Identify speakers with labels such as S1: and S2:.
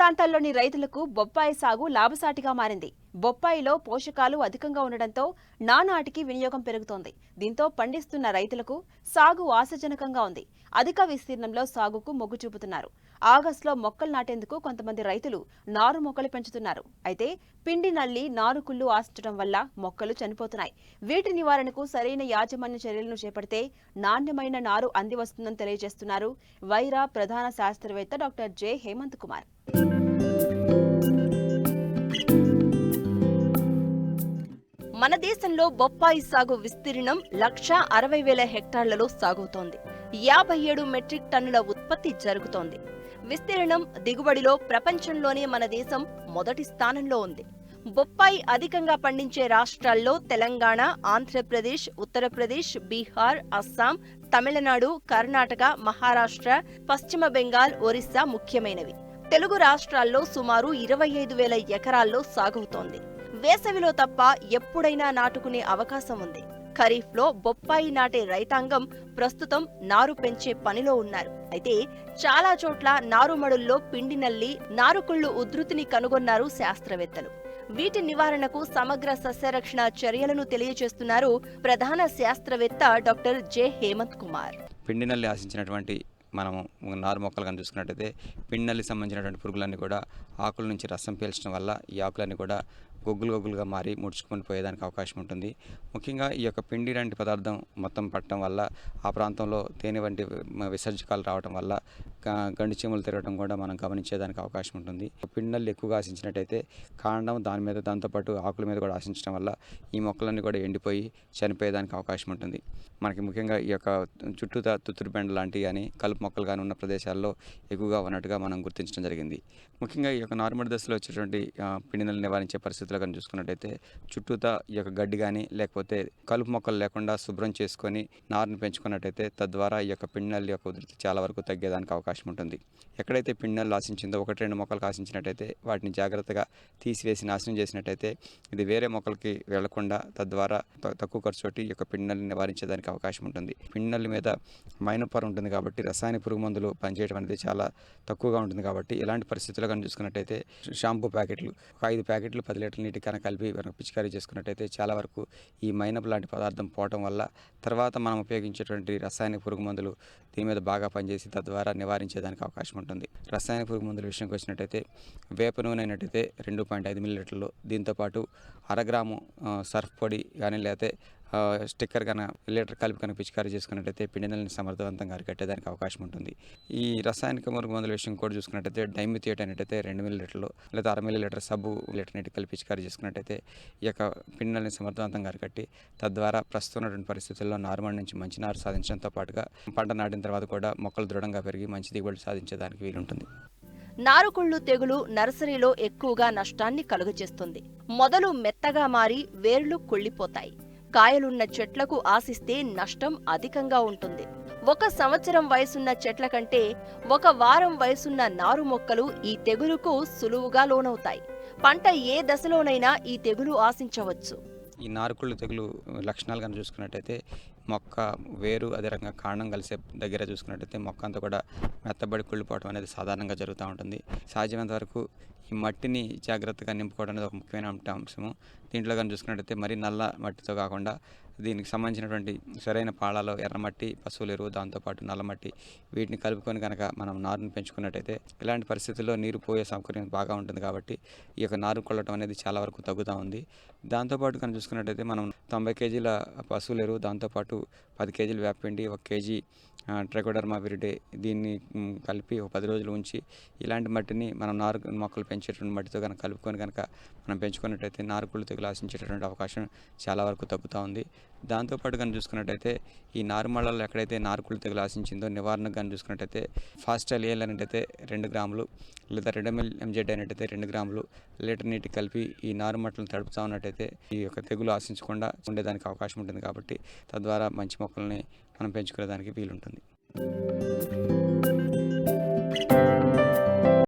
S1: ప్రాంతాల్లోని రైతులకు బొప్పాయి సాగు లాభసాటిగా మారింది. బొప్పాయిలో పోషకాలు అధికంగా ఉండడంతో నానాటికి వినియోగం పెరుగుతోంది. దీంతో పండిస్తున్న రైతులకు సాగు ఆశాజనకంగా ఉంది. అధిక విస్తీర్ణంలో సాగుకు మొగ్గు చూపుతున్నారు. ఆగస్టులో మొక్కలు నాటేందుకు కొంతమంది రైతులు నారు మొక్కలు పెంచుతున్నారు. అయితే పిండి నల్లి, నారుకుళ్ళు ఆశించడం వల్ల మొక్కలు చనిపోతున్నాయి. వీటి నివారణకు సరైన యాజమాన్య చర్యలను చేపడితే నాణ్యమైన నారు అంది వస్తుందని తెలియజేస్తున్నారు వైరా ప్రధాన శాస్త్రవేత్త డాక్టర్ జె హేమంత్ కుమార్. మన దేశంలో బొప్పాయి సాగు విస్తీర్ణం 1,60,000 హెక్టార్లలో సాగుతోంది. 57 మెట్రిక్ టన్నుల ఉత్పత్తి జరుగుతోంది. విస్తీర్ణం, దిగుబడిలో ప్రపంచంలోనే మన దేశం మొదటి స్థానంలో ఉంది. బొప్పాయి అధికంగా పండించే రాష్ట్రాల్లో తెలంగాణ, ఆంధ్రప్రదేశ్, ఉత్తరప్రదేశ్, బీహార్, అస్సాం, తమిళనాడు, కర్ణాటక, మహారాష్ట్ర, పశ్చిమ బెంగాల్, ఒరిస్సా ముఖ్యమైనవి. తెలుగు రాష్ట్రాల్లో సుమారు 25,000 ఎకరాల్లో సాగుతోంది. వేసవిలో తప్ప ఎప్పుడైనా నాటుకునే అవకాశం ఉంది. ఖరీఫ్లో బొప్పాయి నాటే రైతాంగం ప్రస్తుతం నారు పెంచే పనిలో ఉన్నారు. అయితే చాలా చోట్ల నారుమడుల్లో పిండి నల్లి, నారుకుళ్ళు ఉధృతిని కనుగొన్నారు శాస్త్రవేత్తలు. వీటి నివారణకు సమగ్ర సస్యరక్షణ చర్యలను తెలియజేస్తున్నారు ప్రధాన శాస్త్రవేత్త డాక్టర్ జె హేమంత్ కుమార్.
S2: పిండి నల్లి ఆశించినటువంటి మనము నారు మొక్కలు కానీ చూసుకున్నట్టయితే పిండి నల్లి సంబంధించినటువంటి పురుగులన్నీ కూడా ఆకుల నుంచి రసం పీల్చడం వల్ల ఈ ఆకులన్నీ కూడా గొగ్గులుగా మారి ముడుచుకొని పోయేదానికి అవకాశం ఉంటుంది. ముఖ్యంగా ఈ యొక్క పిండి లాంటి పదార్థం మొత్తం పట్టడం వల్ల ఆ ప్రాంతంలో తేనె వంటి విసర్జకాలు రావడం వల్ల గండి చీమలు తిరగడం కూడా మనం గమనించేదానికి అవకాశం ఉంటుంది. పిండి నల్లి ఎక్కువగా ఆశించినట్టయితే కాండం దాంతోపాటు ఆకుల మీద కూడా ఆశించడం వల్ల ఈ మొక్కలన్నీ కూడా ఎండిపోయి చనిపోయేదానికి అవకాశం ఉంటుంది. మనకి ముఖ్యంగా ఈ యొక్క చుట్టూతా తుత్తురు బెండ లాంటివి కానీ కలుపు మొక్కలు కానీ ఉన్న ప్రదేశాల్లో ఎక్కువగా ఉన్నట్టుగా మనం గుర్తించడం జరిగింది. ముఖ్యంగా ఈ యొక్క నారుమడి దశలో వచ్చేటువంటి పిండి నల్లి నివారించే పరిస్థితులు కానీ చూసుకున్నట్టయితే చుట్టూతా ఈ యొక్క గడ్డి కానీ లేకపోతే కలుపు మొక్కలు లేకుండా శుభ్రం చేసుకొని నారుని పెంచుకున్నట్టయితే తద్వారా ఈ యొక్క పిండి నల్లి యొక్క ఉధృతి చాలా వరకు తగ్గేదానికి అవకాశం ఉంటుంది. ఎక్కడైతే పిండి నల్లి ఆశించిందో 1-2 మొక్కలకు ఆశించినట్టయితే వాటిని జాగ్రత్తగా తీసివేసి నాశనం చేసినట్టయితే ఇది వేరే మొక్కలకి వెళ్లకుండా తద్వారా తక్కువ ఖర్చుతోటి ఈ యొక్క పిండి నల్లిని నివారించేదానికి అవకాశం ఉంటుంది. పిండి నల్లి మీద మైనపొర ఉంటుంది కాబట్టి రసాయన పురుగు మందులు పనిచేయడం అనేది చాలా తక్కువగా ఉంటుంది. కాబట్టి ఇలాంటి పరిస్థితుల్లో కానీ చూసుకున్నట్టయితే షాంపూ ప్యాకెట్లు 5 ప్యాకెట్లు 10 లీటర్ల నీటి కన్నా కలిపి పిచికారీ చేసుకున్నట్టయితే చాలా వరకు ఈ మైనపు లాంటి పదార్థం పోవటం వల్ల తర్వాత మనం ఉపయోగించేటువంటి రసాయన పురుగు మందులు దీని మీద బాగా పనిచేసి తద్వారా నివారించేదానికి అవకాశం ఉంటుంది. రసాయన పురుగు మందుల విషయంకి వచ్చినట్టయితే వేప నూనె అయినట్టయితే 2.5 మిల్లీలీటర్లు, దీంతోపాటు 1/2 గ్రాము సర్ఫ్ పొడి కానీ లేకపోతే స్టిక్కర్ కన్నా లీటర్ కలిపి కనుక పిచికారీ చేసుకున్నట్టయితే పిండి నల్లిని సమర్థవంతంగా అరికట్టేదానికి అవకాశం ఉంటుంది. ఈ రసాయనిక పురుగు మందుల విషయం కూడా చూసుకున్నట్టయితే డైమిథియేట్ అయినట్టయితే 2 మిల్లీలీటర్లు లేదా 1/2 మిల్లీలీటర్ సబ్బు లీటర్ నీటి కలిపి పిచికారీ చేసుకున్నట్టయితే ఈ యొక్క పిండి నల్లిని సమర్థవంతంగా అరికట్టి తద్వారా ప్రస్తుతం ఉన్నటువంటి పరిస్థితుల్లో నారుమడి నుంచి మంచి నారు సాధించడంతో పాటుగా పంట నాటిన తర్వాత కూడా మొక్కలు దృఢంగా పెరిగి మంచి దిగుబడి సాధించేదానికి వీలుంటుంది.
S1: నారుకుళ్ళు తెగులు నర్సరీలో ఎక్కువగా నష్టాన్ని కలుగజేస్తుంది. మొదలు మెత్తగా మారి వేర్లు కుళ్ళిపోతాయి. కాయలున్న చెట్లకు ఆశిస్తే నష్టం అధికంగా ఉంటుంది. 1 సంవత్సరం వయసున్న చెట్ల కంటే 1 వారం వయసున్న నారు మొక్కలు ఈ తెగులుకు సులువుగా లోనవుతాయి. పంట ఏ దశలోనైనా ఈ తెగులు ఆశించవచ్చు.
S2: ఈ నారుకుళ్ళు తెగులు లక్షణాలు కనుక చూసుకున్నట్టయితే మొక్క వేరు అదే రకంగా కాండం కలిసే దగ్గర చూసుకున్నట్టయితే మొక్క అంతా కూడా మెత్తబడి కుళ్ళిపోవడం అనేది సాధారణంగా జరుగుతూ ఉంటుంది. సాధ్యమైనంత వరకు ఈ మట్టిని జాగ్రత్తగా నింపుకోవడం అనేది ఒక ముఖ్యమైన అంశము. దీంట్లో కానీ చూసుకున్నట్టయితే మరీ నల్ల మట్టితో కాకుండా దీనికి సంబంధించినటువంటి సరైన పాళాలో ఎర్రమట్టి, పశువుల ఎరువు, దాంతోపాటు నల్లమట్టి వీటిని కలుపుకొని కనుక మనం నారుని పెంచుకున్నట్టయితే ఇలాంటి పరిస్థితుల్లో నీరు పోయే సౌకర్యం బాగా ఉంటుంది. కాబట్టి ఈ యొక్క నారు కొల్లటం అనేది చాలా వరకు తగ్గుతూ ఉంది. దాంతోపాటు కనుక చూసుకున్నట్టయితే మనం 90 కేజీల పశువుల ఎరువు, దాంతోపాటు 10 కేజీల వేపపిండి, 1 కేజీ ట్రైకోడర్మా విరిడే దీన్ని కలిపి 10 రోజులు ఉంచి ఇలాంటి మట్టిని మనం నారు మొక్కలు పెంచేటువంటి మట్టితో కనుక కలుపుకొని కనుక మనం పెంచుకున్నట్టయితే నారుకుళ్ళు తెగులు ఆశించేటటువంటి అవకాశం చాలా వరకు తగ్గుతూ ఉంది. దాంతోపాటు కనుక చూసుకున్నట్టయితే ఈ నారుమళ్ళలో ఎక్కడైతే నారుకుళ్ళు తెగులు ఆశించిందో నివారణకు కానీ చూసుకున్నట్టయితే ఫాస్టల్ ఏల్ అనేటైతే 2 గ్రాములు లేదా రెడమిల్ ఎంజెడ్ అయినట్టయితే 2 గ్రాములు లీటర్ నీటి కలిపి ఈ నారుమట్టలను తడుపుతూ ఉన్నట్టయితే ఈ యొక్క తెగులు ఆశించకుండా ఉండేదానికి అవకాశం ఉంటుంది. కాబట్టి తద్వారా మంచి మొక్కల్ని మనం పెంచుకునేదానికి వీలుంటుంది.